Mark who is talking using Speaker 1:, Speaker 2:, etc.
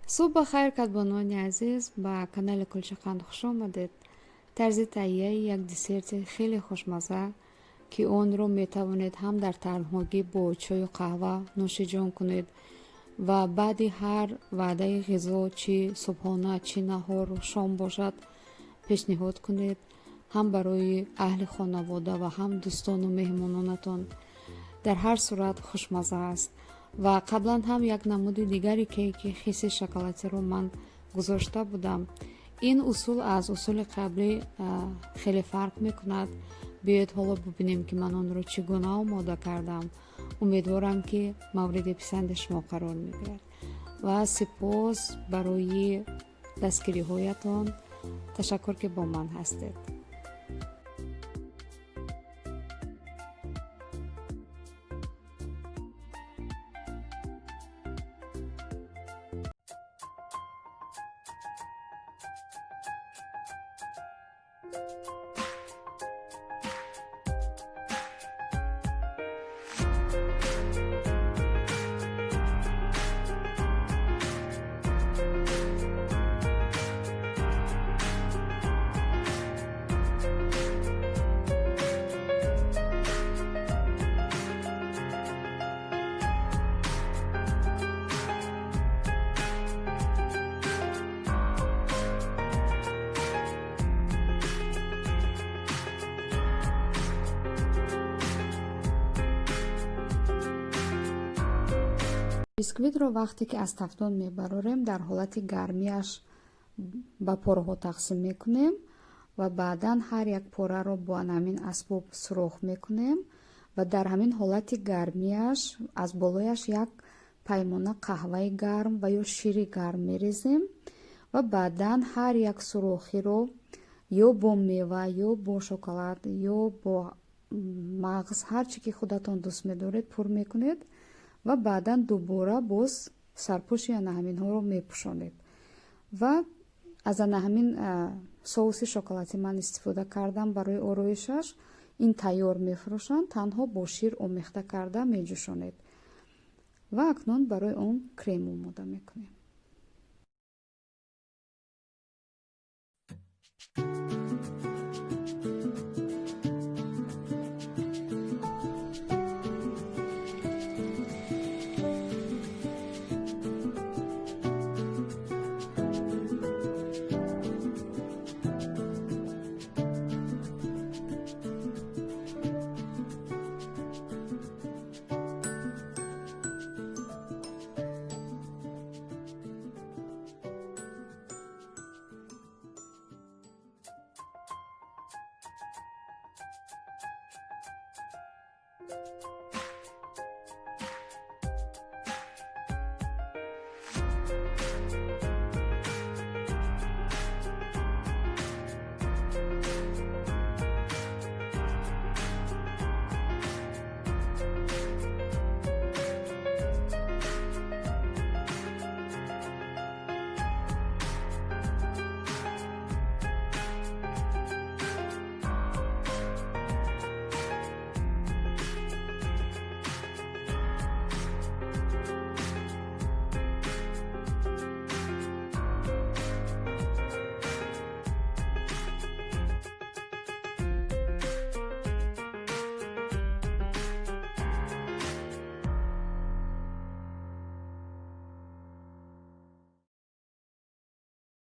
Speaker 1: صبح بخیر کدبانان عزیز با کانال کلچقند خوش آمدید. طرز تهیه یک دسرت خیلی خوشمزه که آن رو می توانید هم در تنهایی با چای و قهوه نوش جان کنید و بعد هر وعده غذا چی صبحانه چی نهار و شام باشد پیشنهاد کنید. هم برای اهل خانواده و هم دوستان و مهمانانتان در هر صورت خوشمزه است. و قبلا هم یک نمود دیگری کیک خیس شکلاتی رو من گذاشته بودم. این اصول از اصول قبلی خیلی فرق میکند. بیاید حالا ببینیم که من آن رو چگونه آماده کردم. امیدوارم که مورد پسند شما قرار میگیرد و سپاس برای دستگیری هایتان. تشکر که با من هستید. بیسکویت رو وقتی که از تفتون میبراریم در حالت گرمیش با پاره تقسیم میکنیم و بعدا هر یک پاره رو با همین اسباب سوراخ میکنیم و در همین حالت گرمیش از بالایش یک پیمانه قهوه گرم و یا شیر گرم میریزیم و بعدا هر یک سوراخی رو یا با میوه یا با شکلات یا با مغز هر چی که خودتون دوست میدارید پر میکنید و بعدا دوباره باز سرپوش یا همین ها رو میپوشانید و از همین سس شکلاتی من استفاده کردم برای آرایشش. این تیار میفروشند، تنها با شیر آمیخته کرده میجوشانید و اکنون برای اون کریم آماده میکنیم.